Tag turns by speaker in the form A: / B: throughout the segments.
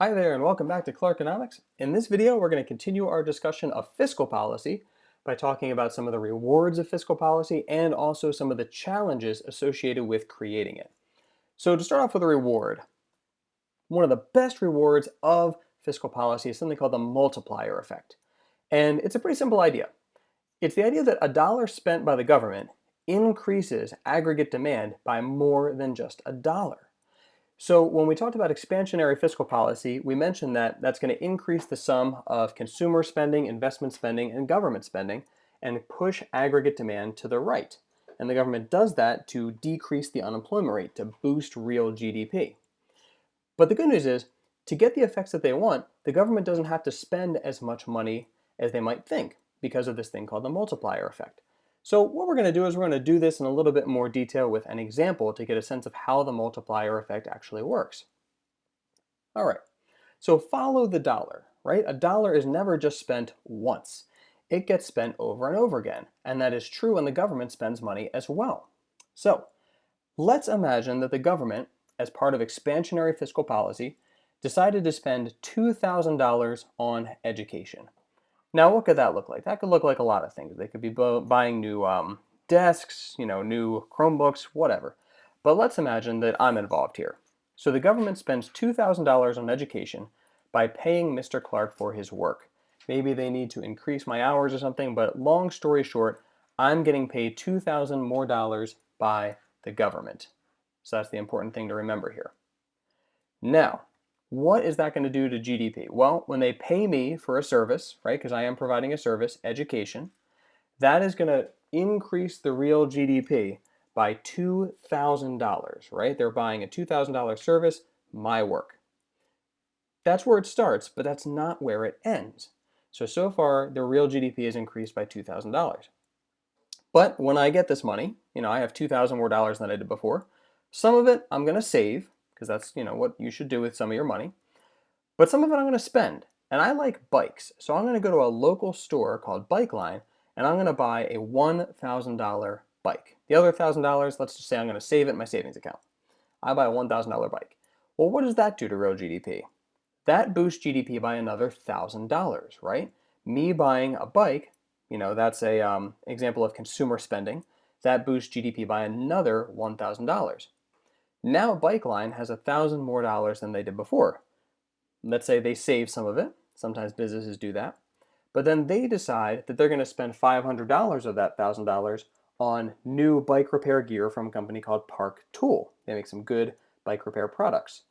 A: Hi there and welcome back to Clarkenomics. In this video, we're going to continue our discussion of fiscal policy by talking about some of the rewards of fiscal policy and also some of the challenges associated with creating it. So to start off with a reward, one of the best rewards of fiscal policy is something called the multiplier effect. And it's a pretty simple idea. It's the idea that a dollar spent by the government increases aggregate demand by more than just a dollar. So when we talked about expansionary fiscal policy, we mentioned that that's going to increase the sum of consumer spending, investment spending, and government spending and push aggregate demand to the right. And the government does that to decrease the unemployment rate, to boost real GDP. But the good news is, to get the effects that they want, the government doesn't have to spend as much money as they might think because of this thing called the multiplier effect. So what we're going to do is we're going to do this in a little bit more detail with an example to get a sense of how the multiplier effect actually works. All right, so follow the dollar, right? A dollar is never just spent once. It gets spent over and over again, and that is true when the government spends money as well. So let's imagine that the government, as part of expansionary fiscal policy, decided to spend $2,000 on education. Now, what could that look like? That could look like a lot of things. They could be buying new desks, new Chromebooks, whatever. But let's imagine that I'm involved here. So the government spends $2,000 on education by paying Mr. Clark for his work. Maybe they need to increase my hours or something, but long story short, I'm getting paid $2,000 more dollars by the government. So that's the important thing to remember here. Now, what is that going to do to GDP? Well, when they pay me for a service, right, because I am providing a service, education, that is going to increase the real GDP by $2,000, right? They're buying a $2,000 service, my work. That's where it starts, but that's not where it ends. So far, the real GDP has increased by $2,000. But when I get this money, I have $2,000 more dollars than I did before. Some of it I'm going to save, because that's, what you should do with some of your money. But some of it I'm going to spend. And I like bikes. So I'm going to go to a local store called Bike Line, and I'm going to buy a $1,000 bike. The other $1,000, let's just say I'm going to save it in my savings account. I buy a $1,000 bike. Well, what does that do to real GDP? That boosts GDP by another $1,000, right? Me buying a bike, that's a example of consumer spending. That boosts GDP by another $1,000. Now Bike Line has $1,000 more dollars than they did before. Let's say they save some of it. Sometimes businesses do that. But then they decide that they're going to spend $500 of that $1,000 on new bike repair gear from a company called Park Tool. They make some good bike repair products.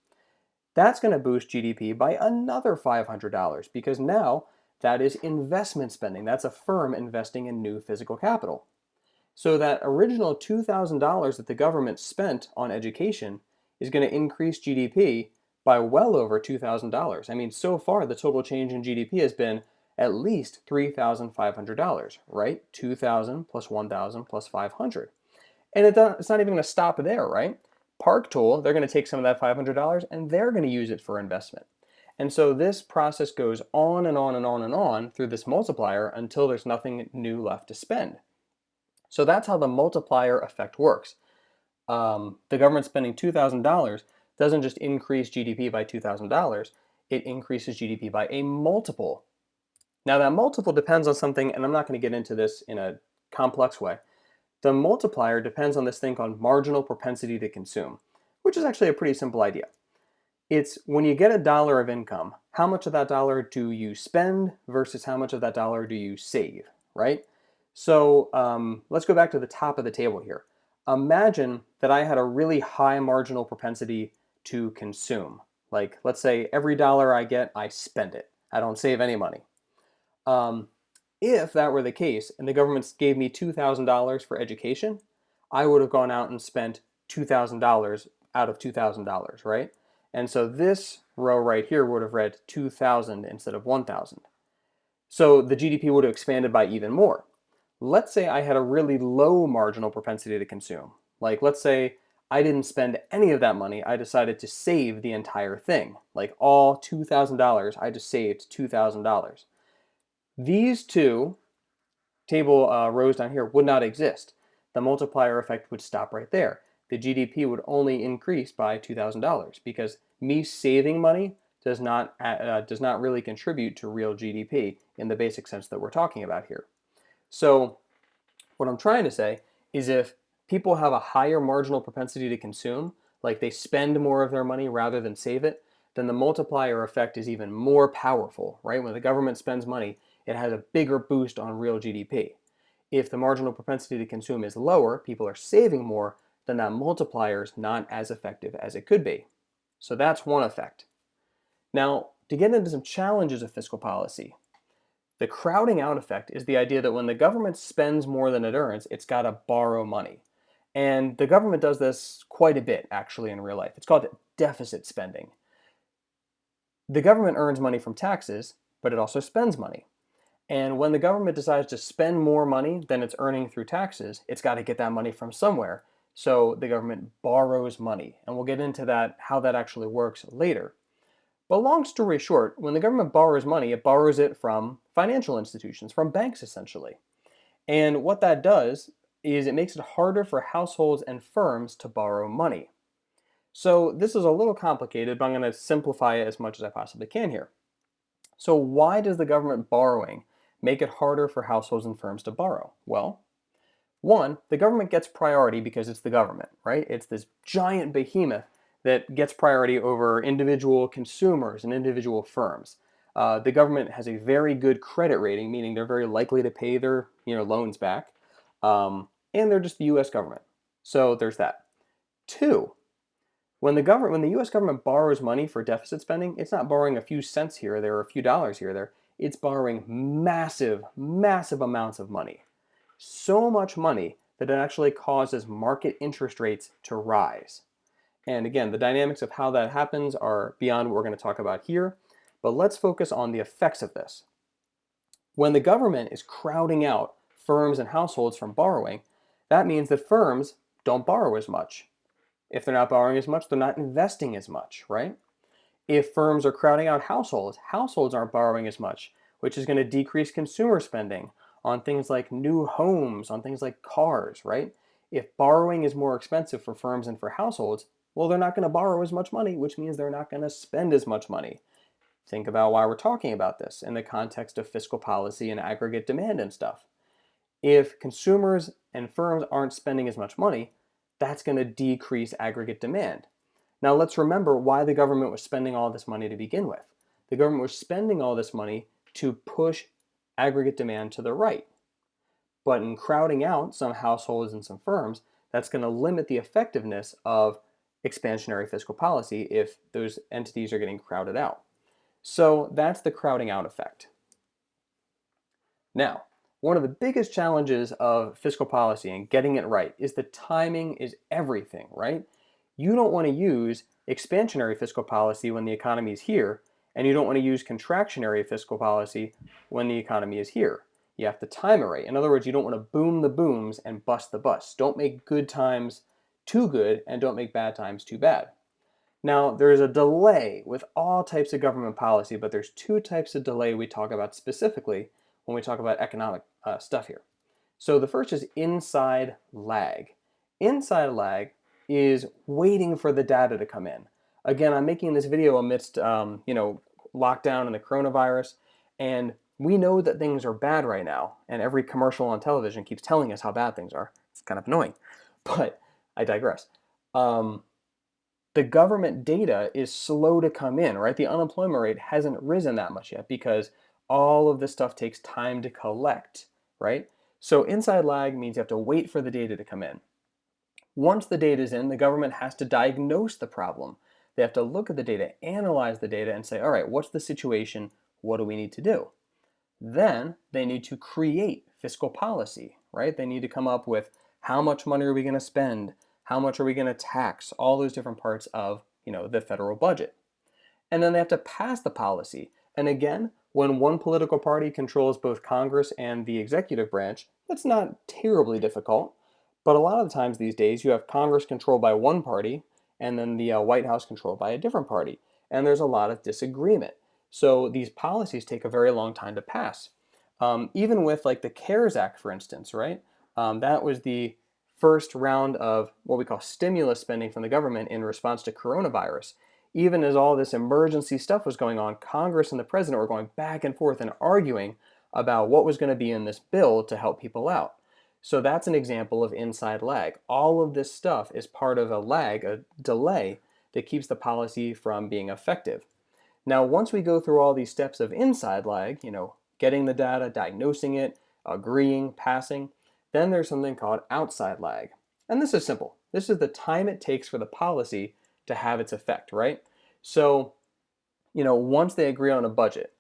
A: That's going to boost GDP by another $500 because now that is investment spending. That's a firm investing in new physical capital. So that original $2,000 that the government spent on education is going to increase GDP by well over $2,000. I mean, so far the total change in GDP has been at least $3,500, right? 2,000 plus 1,000 plus 500. And it's not even going to stop there, right? Park Tool, they're going to take some of that $500 and they're going to use it for investment. And so this process goes on and on and on and on through this multiplier until there's nothing new left to spend. So that's how the multiplier effect works. The government spending $2,000 doesn't just increase GDP by $2,000, it increases GDP by a multiple. Now that multiple depends on something, and I'm not going to get into this in a complex way. The multiplier depends on this thing called marginal propensity to consume, which is actually a pretty simple idea. It's when you get a dollar of income, how much of that dollar do you spend versus how much of that dollar do you save, right? So let's go back to the top of the table here. Imagine that I had a really high marginal propensity to consume. Like, let's say every dollar I get, I spend it. I don't save any money. If that were the case and the government gave me $2,000 for education, I would have gone out and spent $2,000 out of $2,000, right? And so this row right here would have read 2,000 instead of 1,000. So the GDP would have expanded by even more. Let's say I had a really low marginal propensity to consume. Like, let's say I didn't spend any of that money. I decided to save the entire thing. Like all $2,000, I just saved $2,000. These two table rows down here would not exist. The multiplier effect would stop right there. The GDP would only increase by $2,000 because me saving money does not really contribute to real GDP in the basic sense that we're talking about here. So what I'm trying to say is if people have a higher marginal propensity to consume, like they spend more of their money rather than save it, then the multiplier effect is even more powerful, right? When the government spends money, it has a bigger boost on real GDP. If the marginal propensity to consume is lower, people are saving more, then that multiplier is not as effective as it could be. So that's one effect. Now, to get into some challenges of fiscal policy, the crowding out effect is the idea that when the government spends more than it earns, it's got to borrow money. And the government does this quite a bit, actually, in real life. It's called deficit spending. The government earns money from taxes, but it also spends money. And when the government decides to spend more money than it's earning through taxes, it's got to get that money from somewhere. So the government borrows money. And we'll get into that, how that actually works later. But long story short, when the government borrows money, it borrows it from financial institutions, from banks essentially. And what that does is it makes it harder for households and firms to borrow money. So this is a little complicated, but I'm going to simplify it as much as I possibly can here. So why does the government borrowing make it harder for households and firms to borrow? Well, one, the government gets priority because it's the government, right? It's this giant behemoth that gets priority over individual consumers and individual firms. The government has a very good credit rating, meaning they're very likely to pay their loans back, and they're just the U.S. government. So there's that. Two, when the U.S. government borrows money for deficit spending, it's not borrowing a few cents here or there or a few dollars here or there. It's borrowing massive, massive amounts of money. So much money that it actually causes market interest rates to rise. And again, the dynamics of how that happens are beyond what we're going to talk about here, but let's focus on the effects of this. When the government is crowding out firms and households from borrowing, that means that firms don't borrow as much. If they're not borrowing as much, they're not investing as much, right? If firms are crowding out households, households aren't borrowing as much, which is going to decrease consumer spending on things like new homes, on things like cars, right? If borrowing is more expensive for firms and for households, well, they're not going to borrow as much money, which means they're not going to spend as much money. Think about why we're talking about this in the context of fiscal policy and aggregate demand and stuff. If consumers and firms aren't spending as much money, that's going to decrease aggregate demand. Now let's remember why the government was spending all this money to begin with. The government was spending all this money to push aggregate demand to the right. But in crowding out some households and some firms, that's going to limit the effectiveness of expansionary fiscal policy if those entities are getting crowded out. So that's the crowding out effect. Now, one of the biggest challenges of fiscal policy and getting it right is the timing is everything, right? You don't want to use expansionary fiscal policy when the economy is here, and you don't want to use contractionary fiscal policy when the economy is here. You have to time it right. In other words, you don't want to boom the booms and bust the busts. Don't make good times too good, and don't make bad times too bad. Now, there's a delay with all types of government policy, but there's two types of delay we talk about specifically when we talk about economic stuff here. So the first is inside lag. Inside lag is waiting for the data to come in. Again, I'm making this video amidst lockdown and the coronavirus, and we know that things are bad right now, and every commercial on television keeps telling us how bad things are. It's kind of annoying, but I digress. The government data is slow to come in, right? The unemployment rate hasn't risen that much yet because all of this stuff takes time to collect, right? So inside lag means you have to wait for the data to come in. Once the data is in, the government has to diagnose the problem. They have to look at the data, analyze the data, and say, all right, what's the situation? What do we need to do? Then they need to create fiscal policy, right? They need to come up with how much money are we going to spend? How much are we going to tax? All those different parts of, the federal budget. And then they have to pass the policy. And again, when one political party controls both Congress and the executive branch, that's not terribly difficult. But a lot of the times these days, you have Congress controlled by one party and then the White House controlled by a different party. And there's a lot of disagreement. So these policies take a very long time to pass. Even with like the CARES Act, for instance, right? That was the first round of what we call stimulus spending from the government in response to coronavirus. Even as all this emergency stuff was going on, Congress and the president were going back and forth and arguing about what was going to be in this bill to help people out. So that's an example of inside lag. All of this stuff is part of a lag, a delay, that keeps the policy from being effective. Now, once we go through all these steps of inside lag, getting the data, diagnosing it, agreeing, passing, then there's something called outside lag. And this is simple. This is the time it takes for the policy to have its effect, right? So, once they agree on a budget,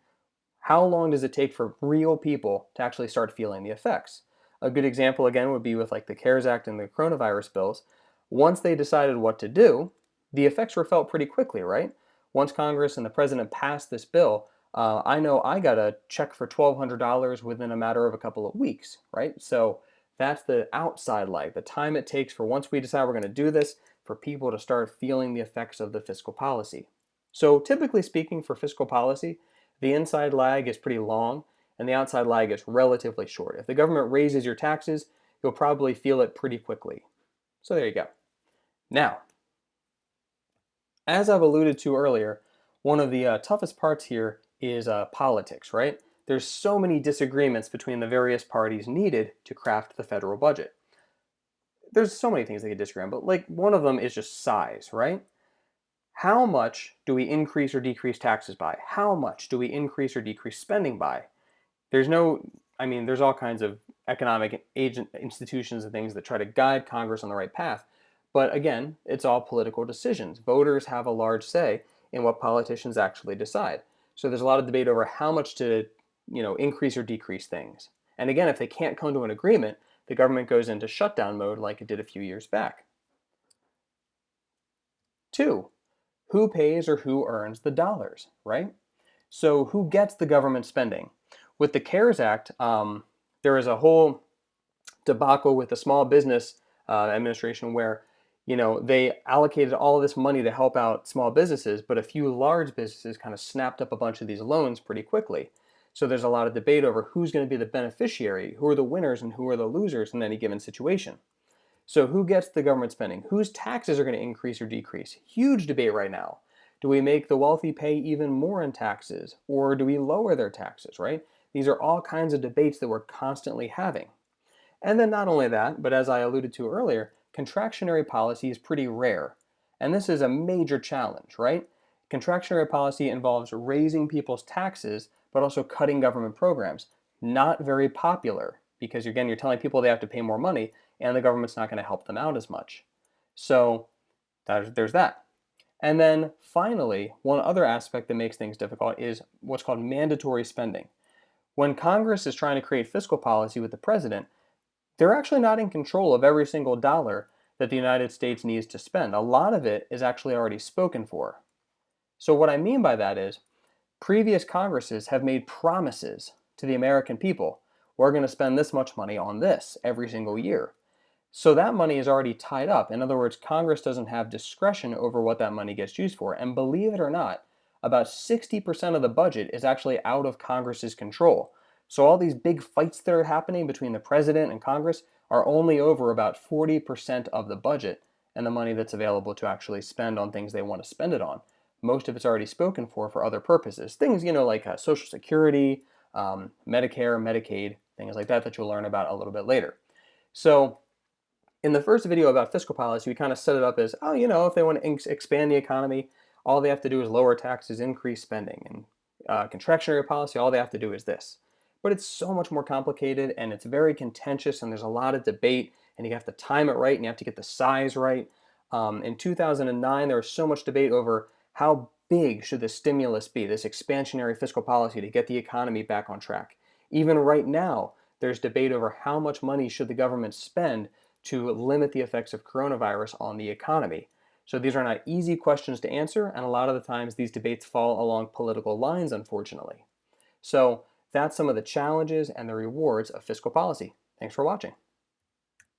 A: how long does it take for real people to actually start feeling the effects? A good example again would be with like the CARES Act and the coronavirus bills. Once they decided what to do, the effects were felt pretty quickly, right? Once Congress and the president passed this bill, I know I got a check for $1,200 within a matter of a couple of weeks, right? So that's the outside lag, the time it takes for once we decide we're going to do this, for people to start feeling the effects of the fiscal policy. So typically speaking for fiscal policy, the inside lag is pretty long and the outside lag is relatively short. If the government raises your taxes, you'll probably feel it pretty quickly. So there you go. Now, as I've alluded to earlier, one of the toughest parts here is politics, right? There's so many disagreements between the various parties needed to craft the federal budget. There's so many things they could disagree on, but like one of them is just size, right? How much do we increase or decrease taxes by? How much do we increase or decrease spending by? There's no, I mean, there's all kinds of economic agent institutions and things that try to guide Congress on the right path. But again, it's all political decisions. Voters have a large say in what politicians actually decide. So there's a lot of debate over how much to, increase or decrease things. And again, if they can't come to an agreement, the government goes into shutdown mode like it did a few years back. Two, who pays or who earns the dollars, right? So who gets the government spending? With the CARES Act, there is a whole debacle with the Small Business Administration where they allocated all of this money to help out small businesses, but a few large businesses kind of snapped up a bunch of these loans pretty quickly. So there's a lot of debate over who's going to be the beneficiary, who are the winners and who are the losers in any given situation. So who gets the government spending? Whose taxes are going to increase or decrease? Huge debate right now. Do we make the wealthy pay even more in taxes, or do we lower their taxes, right? These are all kinds of debates that we're constantly having. And then not only that, but as I alluded to earlier, contractionary policy is pretty rare. And this is a major challenge, right? Contractionary policy involves raising people's taxes, but also cutting government programs. Not very popular because again, you're telling people they have to pay more money and the government's not going to help them out as much. So there's that. And then finally, one other aspect that makes things difficult is what's called mandatory spending. When Congress is trying to create fiscal policy with the president, they're actually not in control of every single dollar that the United States needs to spend. A lot of it is actually already spoken for. So what I mean by that is previous Congresses have made promises to the American people. We're going to spend this much money on this every single year. So that money is already tied up. In other words, Congress doesn't have discretion over what that money gets used for. And believe it or not, about 60% of the budget is actually out of Congress's control. So all these big fights that are happening between the president and Congress are only over about 40% of the budget and the money that's available to actually spend on things they want to spend it on. Most of it's already spoken for other purposes. Things, like Social Security, Medicare, Medicaid, things like that you'll learn about a little bit later. So in the first video about fiscal policy, we kind of set it up as, if they want to expand the economy, all they have to do is lower taxes, increase spending. And contractionary policy, all they have to do is this. But it's so much more complicated and it's very contentious and there's a lot of debate and you have to time it right and you have to get the size right. In 2009, there was so much debate over how big should the stimulus be, this expansionary fiscal policy to get the economy back on track. Even right now, there's debate over how much money should the government spend to limit the effects of coronavirus on the economy. So these are not easy questions to answer, and a lot of the times these debates fall along political lines, unfortunately. So that's some of the challenges and the rewards of fiscal policy. Thanks for watching.